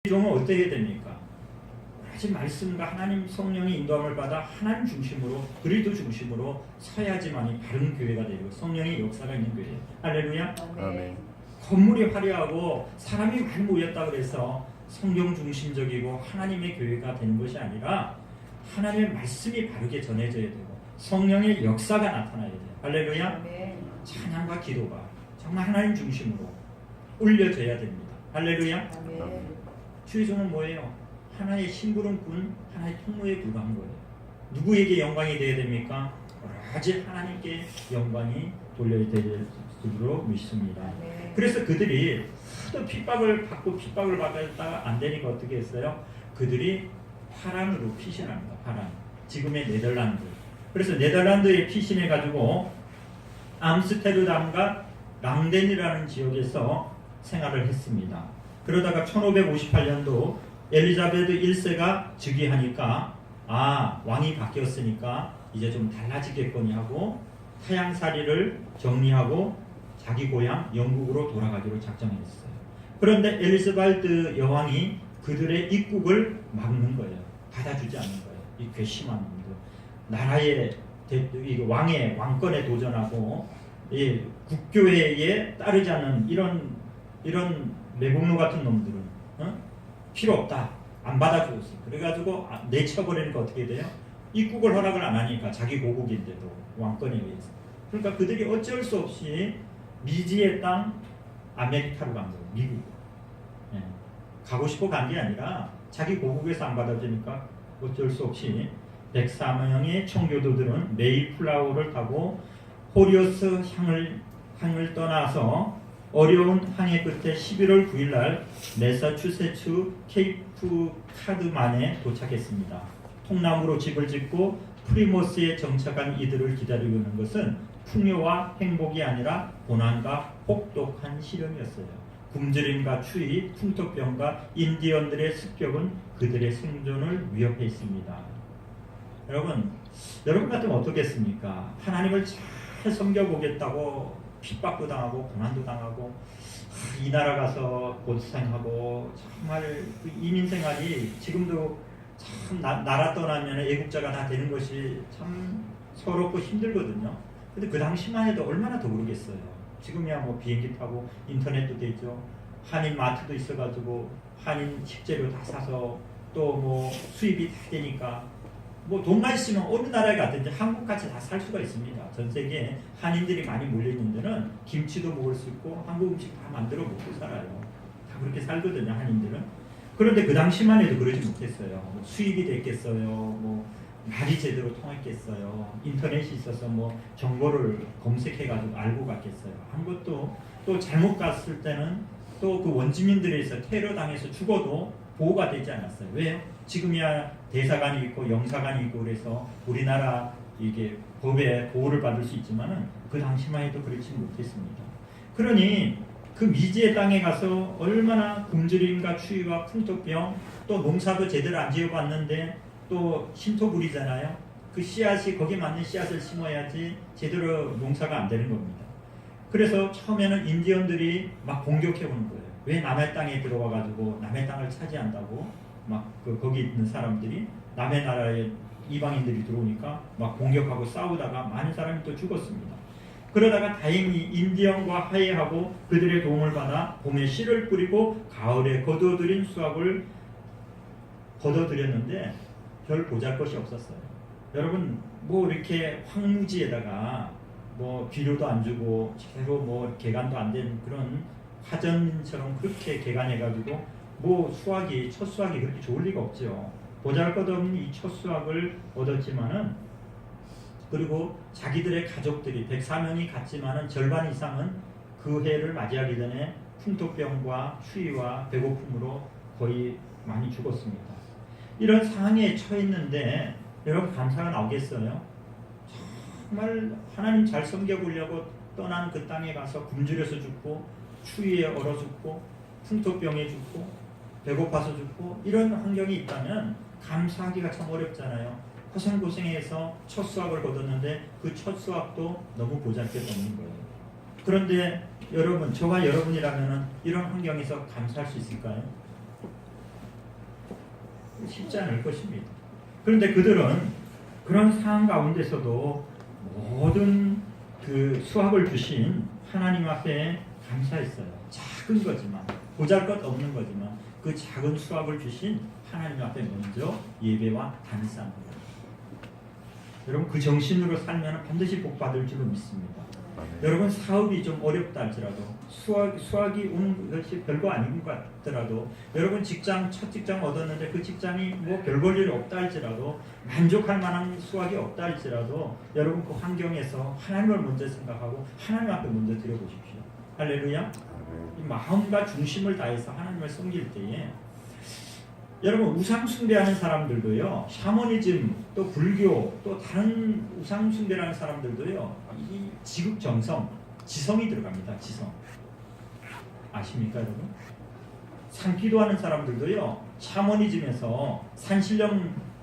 종은 어떻게 해야 됩니까? 오직 말씀과 하나님 성령의 인도함을 받아 하나님 중심으로 그리스도 중심으로 서야지만이 바른 교회가 되고 성령의 역사가 있는 교회예요. 할렐루야. 아멘. 건물이 화려하고 사람이 많이 모였다고 해서 성경 중심적이고 하나님의 교회가 되는 것이 아니라 하나님의 말씀이 바르게 전해져야 되고 성령의 역사가 나타나야 돼요. 할렐루야. 아멘. 찬양과 기도가 정말 하나님 중심으로 올려져야 됩니다. 할렐루야. 아멘. 주의 종은 뭐예요? 하나의 심부름꾼, 하나의 통로에 불과한 거예요. 누구에게 영광이 되어야 됩니까? 오로지 하나님께 영광이 돌려야 될 줄로 믿습니다. 아멘. 그래서 그들이 하도 핍박을 받고 핍박을 받다가 안 되니까 어떻게 했어요? 그들이 파란으로 피신합니다. 파란. 지금의 네덜란드. 그래서 네덜란드에 피신해가지고 암스테르담과 랑덴이라는 지역에서 생활을 했습니다. 그러다가 1558년도 엘리자베트 1세가 즉위하니까 왕이 바뀌었으니까 이제 좀 달라지겠거니 하고 타향살이를 정리하고 자기 고향 영국으로 돌아가기로 작정했어요. 그런데 엘리자베트 여왕이 그들의 입국을 막는 거예요. 받아주지 않는 거예요. 이 괘씸한 놈들. 나라의 왕의 왕권에 도전하고 이 국교회에 따르지 않는 이런 매국노 같은 놈들은 필요 없다. 안 받아주었어. 그래가지고 내쳐버리니까 어떻게 돼요? 입국을 허락을 안 하니까 자기 고국인데도 왕권에 의해서. 그러니까 그들이 어쩔 수 없이 미지의 땅 아메리카로 간 거예요. 미국. 예. 가고 싶어 간 게 아니라 자기 고국에서 안 받아주니까 어쩔 수 없이 104명의 청교도들은 메이플라워를 타고 호리오스 향을 떠나서 어려운 항해 끝에 11월 9일 날 매사추세츠 케이프 카드만에 도착했습니다. 통나무로 집을 짓고 프리모스에 정착한 이들을 기다리고 있는 것은 풍요와 행복이 아니라 고난과 혹독한 시련이었어요. 굶주림과 추위, 풍토병과 인디언들의 습격은 그들의 생존을 위협해 있습니다. 여러분 같으면 어떻겠습니까? 하나님을 잘 섬겨보겠다고 핍박도 당하고 고난도 당하고 이 나라 가서 고생하고 정말 그 이민 생활이 지금도 참 나라 떠나면 애국자가 다 되는 것이 참 서럽고 힘들거든요. 근데 그 당시만 해도 얼마나 더 그러겠어요. 지금이야 뭐 비행기 타고 인터넷도 돼 있죠. 한인 마트도 있어가지고 한인 식재료 다 사서 또 뭐 수입이 다 되니까 뭐 돈만 있으면 어느 나라에 가든지 한국같이 다 살 수가 있습니다. 전 세계에 한인들이 많이 몰려있는 데는 김치도 먹을 수 있고 한국 음식 다 만들어 먹고 살아요. 다 그렇게 살거든요, 한인들은. 그런데 그 당시만 해도 그러지 못했어요. 뭐 수입이 됐겠어요. 뭐 말이 제대로 통했겠어요. 인터넷이 있어서 뭐 정보를 검색해가지고 알고 갔겠어요. 아무것도 또 잘못 갔을 때는 또 그 원주민들에 의해서 테러 당해서 죽어도 보호가 되지 않았어요. 왜요? 지금이야 대사관이 있고 영사관이 있고 그래서 우리나라 이게 법에 보호를 받을 수 있지만은 그 당시만 해도 그렇지 못했습니다. 그러니 그 미지의 땅에 가서 얼마나 굶주림과 추위와 풍토병 또 농사도 제대로 안 지어봤는데 또 신토불이잖아요. 그 씨앗이 거기에 맞는 씨앗을 심어야지 제대로 농사가 안 되는 겁니다. 그래서 처음에는 인디언들이 막 공격해 오는 거예요. 왜 남의 땅에 들어와 가지고 남의 땅을 차지한다고 막 거기 있는 사람들이 남의 나라에 이방인들이 들어오니까 막 공격하고 싸우다가 많은 사람이 또 죽었습니다. 그러다가 다행히 인디언과 화해하고 그들의 도움을 받아 봄에 씨를 뿌리고 가을에 거두어들인 수확을 거둬들였는데 별 보잘것이 없었어요. 여러분 뭐 이렇게 황무지에다가 뭐 비료도 안 주고 제대로 뭐 개간도 안 된 그런 화전처럼 그렇게 개간해가지고 뭐 첫 수확이 그렇게 좋을 리가 없죠. 보잘것없는 이 첫 수확을 얻었지만은 그리고 자기들의 가족들이 104명이 갔지만은 절반 이상은 그 해를 맞이하기 전에 풍토병과 추위와 배고픔으로 거의 많이 죽었습니다. 이런 상황에 처했는데 여러분 감사가 나오겠어요? 정말 하나님 잘 섬겨보려고 떠난 그 땅에 가서 굶주려서 죽고 추위에 얼어 죽고 풍토병에 죽고 배고파서 죽고 이런 환경이 있다면 감사하기가 참 어렵잖아요. 고생해서 첫 수확을 거뒀는데 그 첫 수확도 너무 보잘것없는 거예요. 그런데 여러분, 저와 여러분이라면 이런 환경에서 감사할 수 있을까요? 쉽지 않을 것입니다. 그런데 그들은 그런 상황 가운데서도 모든 그 수확을 주신 하나님 앞에 감사했어요. 작은 거지만, 보잘것없는 거지만 그 작은 수확을 주신 하나님 앞에 먼저 예배와 단사합니다. 여러분, 그 정신으로 살면 반드시 복 받을 줄로 믿습니다. 여러분, 사업이 좀 어렵다 할지라도, 수학이 오는 것이 별거 아닌 것 같더라도, 여러분 첫 직장 얻었는데 그 직장이 뭐 별 볼 일이 없다 할지라도, 만족할 만한 수학이 없다 할지라도, 여러분 그 환경에서 하나님을 먼저 생각하고 하나님 앞에 먼저 드려보십시오. 할렐루야. 이 마음과 중심을 다해서 하나님을 섬길 때에, 여러분 우상 숭배하는 사람들도요, 샤머니즘, 또 불교, 또 다른 우상 숭배하는 사람들도요, 이 지극정성, 지성이 들어갑니다. 지성. 아십니까 여러분? 산기도하는 사람들도요, 샤머니즘에서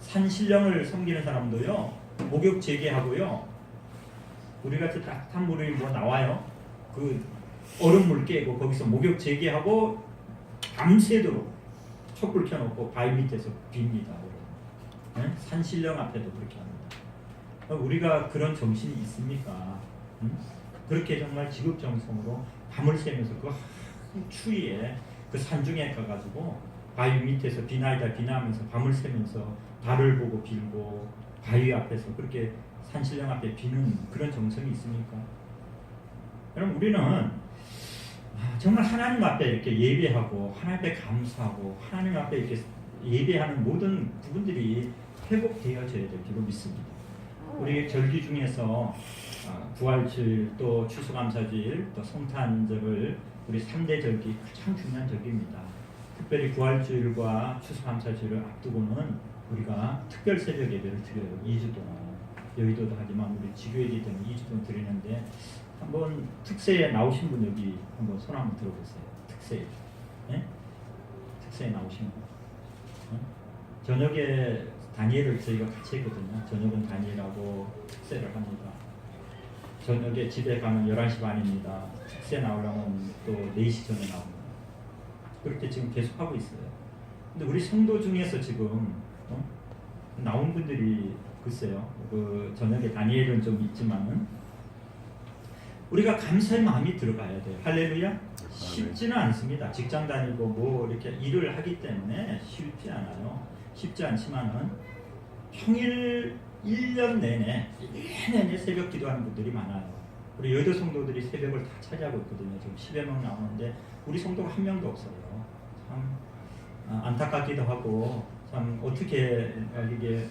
산신령을 섬기는 사람도요, 목욕 재개하고요, 우리같이 따뜻한 물이 뭐 나와요, 그 얼음물 깨고 거기서 목욕 재개하고 밤새도록 촛불 켜놓고 바위 밑에서 빕니다. 네? 산신령 앞에도 그렇게 합니다. 우리가 그런 정신이 있습니까? 응? 그렇게 정말 지극정성으로 밤을 새면서 그 추위에 그 산중에 가가지고 바위 밑에서 비나이다 비나하면서 밤을 새면서 달을 보고 빌고 바위 앞에서 그렇게 산신령 앞에 비는 그런 정성이 있습니까? 여러분, 우리는 정말 하나님 앞에 이렇게 예배하고 하나님 앞에 감사하고 하나님 앞에 이렇게 예배하는 모든 부분들이 회복되어져야 될 줄로 믿습니다. 우리 절기 중에서 부활주일, 또 추수감사주일, 또 성탄절을 우리 3대 절기 가장 중요한 절기입니다. 특별히 부활주일과 추수감사주일을 앞두고는 우리가 특별 새벽 예배를 드려요. 2주 동안. 여의도도 하지만 우리 지교회이기 때문에 2주 동안 드리는데, 한번 특세에 나오신 분 여기 한번 손 한번 들어보세요. 특세, 네? 특세에 나오신 분. 네? 저녁에 다니엘을 저희가 같이 했거든요. 저녁은 다니엘하고 특세를 합니다. 저녁에 집에 가면 11시 반입니다. 특세 나오려면 또 4시 전에 나옵니다. 그렇게 지금 계속 하고 있어요. 근데 우리 성도 중에서 지금 나온 분들이 글쎄요, 그 저녁에 다니엘은 좀 있지만은 우리가 감사의 마음이 들어가야 돼요. 할렐루야. 쉽지는 않습니다. 직장 다니고 뭐 이렇게 일을 하기 때문에 쉽지 않아요. 쉽지 않지만은 평일 1년 내내 새벽 기도하는 분들이 많아요. 우리 여의도 성도들이 새벽을 다 차지하고 있거든요. 지금 10여 명 나오는데 우리 성도가 한 명도 없어요. 참 안타깝기도 하고, 참 어떻게 이게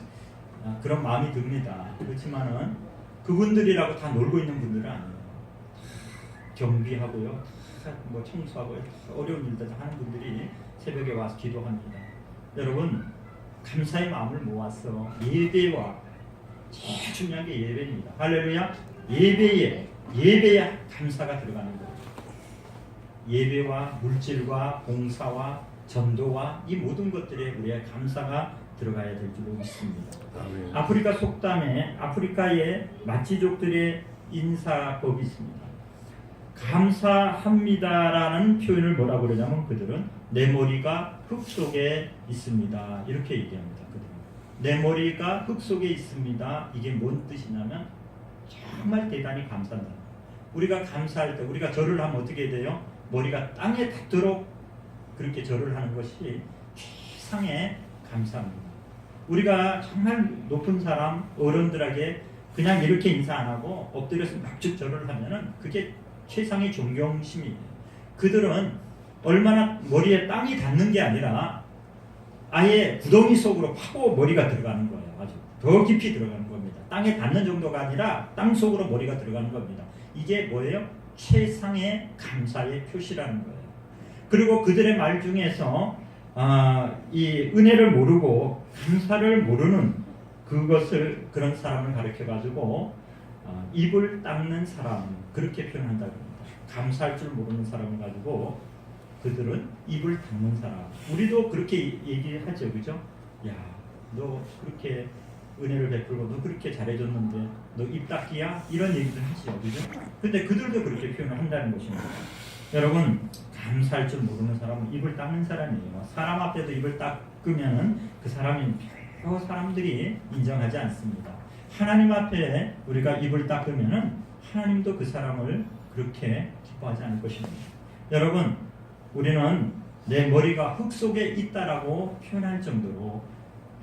그런 마음이 듭니다. 그렇지만은 그분들이라고 다 놀고 있는 분들은 아니에요. 경비하고요, 뭐 청소하고 어려운 일들 하는 분들이 새벽에 와서 기도합니다. 여러분, 감사의 마음을 모아서 예배와, 제일 중요한 게 예배입니다. 할렐루야. 예배에 감사가 들어가는 거예요. 예배와 물질과 봉사와 전도와 이 모든 것들에 우리의 감사가 들어가야 될 줄로 믿습니다. 아프리카 속담에 아프리카의 마치족들의 인사법이 있습니다. 감사합니다라는 표현을 뭐라고 그러냐면, 그들은 내 머리가 흙 속에 있습니다, 이렇게 얘기합니다. 그들은 내 머리가 흙 속에 있습니다. 이게 뭔 뜻이냐면 정말 대단히 감사한다. 우리가 감사할 때, 우리가 절을 하면 어떻게 돼요? 머리가 땅에 닿도록 그렇게 절을 하는 것이 최상의 감사입니다. 우리가 정말 높은 사람, 어른들에게 그냥 이렇게 인사 안 하고 엎드려서 막죽 절을 하면은 그게 최상의 존경심이에요. 그들은 얼마나 머리에 땅이 닿는 게 아니라 아예 구덩이 속으로 파고 머리가 들어가는 거예요. 아주 더 깊이 들어가는 겁니다. 땅에 닿는 정도가 아니라 땅 속으로 머리가 들어가는 겁니다. 이게 뭐예요? 최상의 감사의 표시라는 거예요. 그리고 그들의 말 중에서 이 은혜를 모르고 감사를 모르는 그런 사람을 가르쳐 가지고 입을 닦는 사람, 그렇게 표현한다고 합니다. 감사할 줄 모르는 사람을 가지고 그들은 입을 닦는 사람. 우리도 그렇게 얘기하죠, 그죠? 야, 너 그렇게 은혜를 베풀고 너 그렇게 잘해줬는데 너 입 닦기야? 이런 얘기를 하시죠, 그죠? 근데 그들도 그렇게 표현을 한다는 것입니다. 여러분, 감사할 줄 모르는 사람은 입을 닦는 사람이에요. 사람 앞에도 입을 닦으면 그 사람이 별로 사람들이 인정하지 않습니다. 하나님 앞에 우리가 입을 닦으면 하나님도 그 사람을 그렇게 기뻐하지 않을 것입니다. 여러분, 우리는 내 머리가 흙 속에 있다라고 표현할 정도로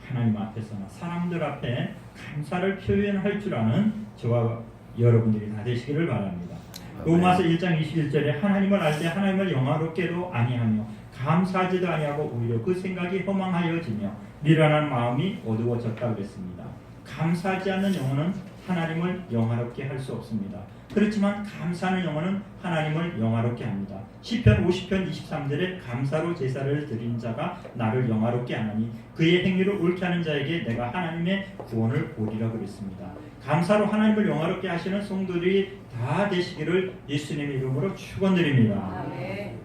하나님 앞에서나 사람들 앞에 감사를 표현할 줄 아는 저와 여러분들이 다 되시기를 바랍니다. 로마서 1장 21절에 하나님을 알 때 하나님을 영화롭게도 아니하며 감사하지도 아니하고 오히려 그 생각이 허망하여지며 미련한 마음이 어두워졌다 그랬습니다. 감사하지 않는 영혼은 하나님을 영화롭게 할 수 없습니다. 그렇지만 감사하는 영혼은 하나님을 영화롭게 합니다. 시편 50편 23절에 감사로 제사를 드린 자가 나를 영화롭게 하나니 그의 행위를 옳게 하는 자에게 내가 하나님의 구원을 보리라 그랬습니다. 감사로 하나님을 영화롭게 하시는 성도들이 다 되시기를 예수님의 이름으로 축원드립니다. 아멘.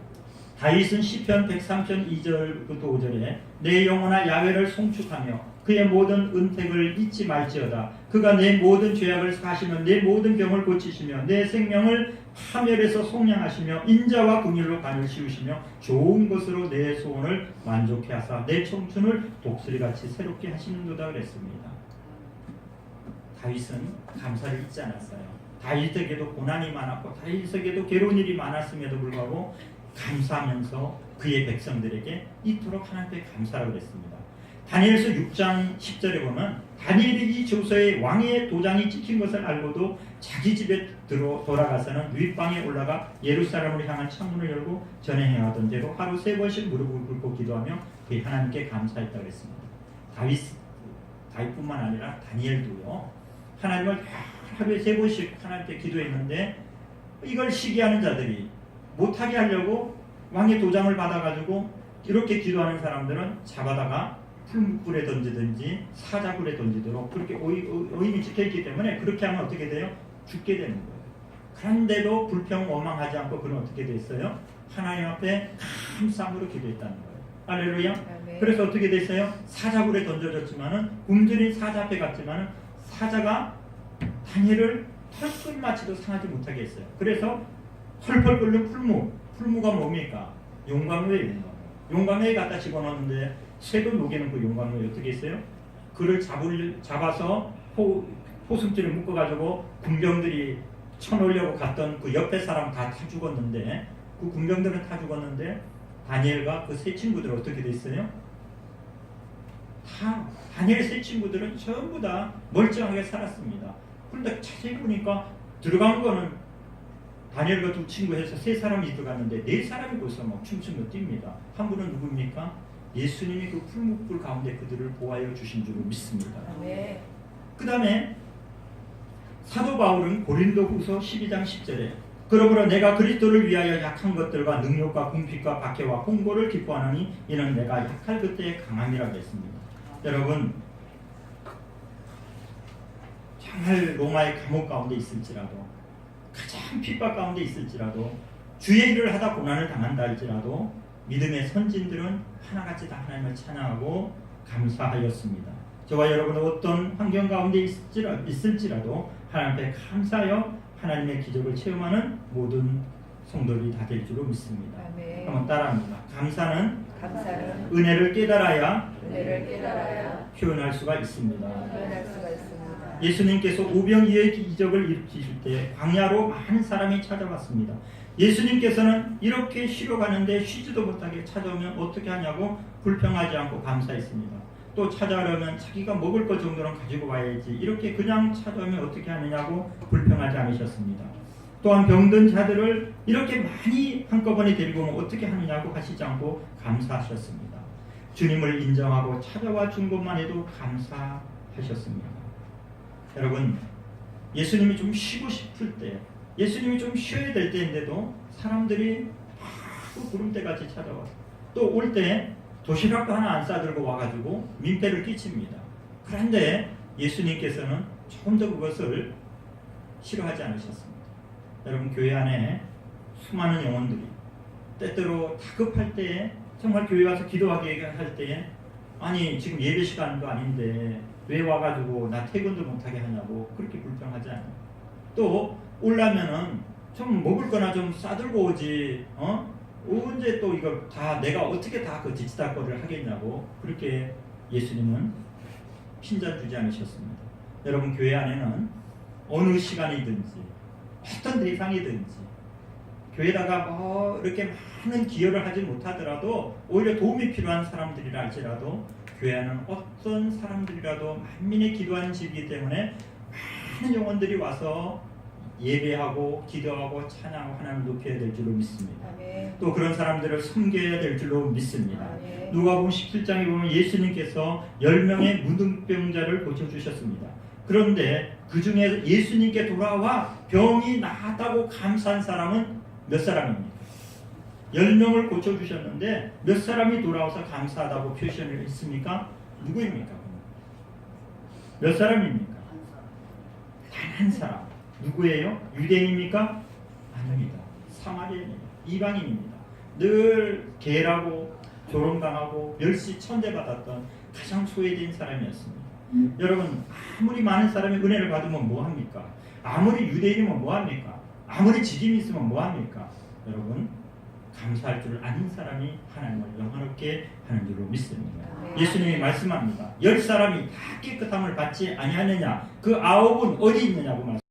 다윗은 시편 103편 2절부터 5절에 내 영혼아 야훼를 송축하며 그의 모든 은택을 잊지 말지어다. 그가 내 모든 죄악을 사시며 내 모든 병을 고치시며 내 생명을 파멸에서 속량하시며 인자와 긍휼로 간을 씌우시며 좋은 것으로 내 소원을 만족해 하사 내 청춘을 독수리같이 새롭게 하시는도다 그랬습니다. 다윗은 감사를 잊지 않았어요. 다윗에게도 고난이 많았고 다윗에게도 괴로운 일이 많았음에도 불구하고 감사하면서 그의 백성들에게 이토록 하나님께 감사라고 그랬습니다. 다니엘서 6장 10절에 보면 다니엘이 이 조서에 왕의 도장이 찍힌 것을 알고도 자기 집에 돌아가서는 윗방에 올라가 예루살렘을 향한 창문을 열고 전에 행하던 대로 하루 3번씩 무릎을 꿇고 기도하며 그의 하나님께 감사했다고 그랬습니다. 다윗뿐만 아니라 다니엘도요. 하나님을 하루에 3번씩 하나님께 기도했는데 이걸 시기하는 자들이 못하게 하려고 왕의 도장을 받아가지고 이렇게 기도하는 사람들은 잡아다가 풀물에 던지든지 사자굴에 던지도록 그렇게 오인이 찍혀있기 때문에 그렇게 하면 어떻게 돼요? 죽게 되는 거예요. 그런데도 불평 원망하지 않고 그는 어떻게 됐어요? 하나님 앞에 감사함으로 기도했다는 거예요. 할렐루야. 그래서 어떻게 됐어요? 사자굴에 던져졌지만은 굶주린 사자 앞에 갔지만은 사자가 다니엘을 털끝마치도 상하지 못하게 했어요. 그래서 펄펄 끓는 풀무가 뭡니까? 용광로에 용광로에 갖다 집어넣는데 쇠도 녹이는 그 용광로에 어떻게 했어요? 그를 잡아서 포승줄을 묶어가지고 군병들이 쳐놓으려고 갔던 그 옆에 사람 다 죽었는데 그 군병들은 다 죽었는데 다니엘과 그 세 친구들은 어떻게 됐어요? 다 다니엘 세 친구들은 전부 다 멀쩡하게 살았습니다. 그런데 자세히 보니까 들어간 거는 다니엘과 두 친구 해서 3사람이 들어갔는데 4사람이 벌써 막 춤추며 뜁니다. 한 분은 누구입니까? 예수님이 그 풀무불 가운데 그들을 보호하여 주신 줄을 믿습니다. 그 다음에 사도 바울은 고린도후서 12장 10절에 그러므로 내가 그리스도를 위하여 약한 것들과 능력과 궁핍과 박해와 홍보를 기뻐하노니 이는 내가 약할 그때에 강함이라고 했습니다. 여러분 정말 로마의 감옥 가운데 있을지라도 가장 핍박 가운데 있을지라도 주의 일을 하다 고난을 당한다 할지라도 믿음의 선진들은 하나같이 다 하나님을 찬양하고 감사하였습니다. 저와 여러분은 어떤 환경 가운데 있을지라도 하나님 앞에 감사하여 하나님의 기적을 체험하는 모든 성도들이 다 될 줄로 믿습니다. 아멘. 한번 따라합니다. 감사는 은혜를 깨달아야 표현할 수가 있습니다. 예수님께서 오병이어의 기적을 일으키실 때 광야로 많은 사람이 찾아왔습니다. 예수님께서는 이렇게 쉬러 가는데 쉬지도 못하게 찾아오면 어떻게 하냐고 불평하지 않고 감사했습니다. 또 찾아오려면 자기가 먹을 것 정도는 가지고 와야지 이렇게 그냥 찾아오면 어떻게 하느냐고 불평하지 않으셨습니다. 또한 병든 자들을 이렇게 많이 한꺼번에 데리고 오면 어떻게 하느냐고 하시지 않고 감사하셨습니다. 주님을 인정하고 찾아와 준 것만 해도 감사하셨습니다. 여러분, 예수님이 좀 쉬고 싶을 때, 예수님이 좀 쉬어야 될 때인데도 사람들이 막 구름대같이 찾아와서 또 올 때 도시락도 하나 안 싸들고 와가지고 민폐를 끼칩니다. 그런데 예수님께서는 조금 더 그것을 싫어하지 않으셨습니다. 여러분, 교회 안에 수많은 영혼들이 때때로 다급할 때에 정말 교회 와서 기도하게 할 때에 아니 지금 예배 시간도 아닌데 왜 와가지고 나 퇴근도 못하게 하냐고 그렇게 불평하지 않아요. 또 오려면은 좀 먹을 거나 좀 싸들고 오지. 언제 또 이거 다 내가 어떻게 다 그 뒤치다거리를 하겠냐고 그렇게 예수님은 핀잔 주지 않으셨습니다. 여러분 교회 안에는 어느 시간이든지 어떤 대상이든지 교회다가 뭐 이렇게 많은 기여를 하지 못하더라도 오히려 도움이 필요한 사람들이라 할지라도 교회는 어떤 사람들이라도 만민의 기도하는 집이기 때문에 많은 영혼들이 와서 예배하고 기도하고 찬양하고 하나님을 높여야 될 줄로 믿습니다. 아멘. 또 그런 사람들을 섬겨야 될 줄로 믿습니다. 아멘. 누가복음 17장에 보면 예수님께서 10명의 문둥병자를 고쳐주셨습니다. 그런데 그 중에 예수님께 돌아와 병이 나았다고 감사한 사람은 몇 사람입니까? 10명을 고쳐주셨는데 몇 사람이 돌아와서 감사하다고 표현을 했습니까? 누구입니까? 몇 사람입니까? 단 한 사람. 누구예요? 유대인입니까? 아닙니다. 사마리아인입니다. 이방인입니다. 늘 개라고 조롱당하고 멸시 천대받았던 가장 소외된 사람이었습니다. 여러분 아무리 많은 사람이 은혜를 받으면 뭐합니까? 아무리 유대인이면 뭐합니까? 아무리 지kim이 있으면 뭐합니까? 여러분 감사할 줄 아는 사람이 하나님을 영화롭게 하는 줄로 믿습니다. 예수님이 말씀합니다. 10사람이 다 깨끗함을 받지 아니하느냐? 그 9은 어디 있느냐고 말씀합니다.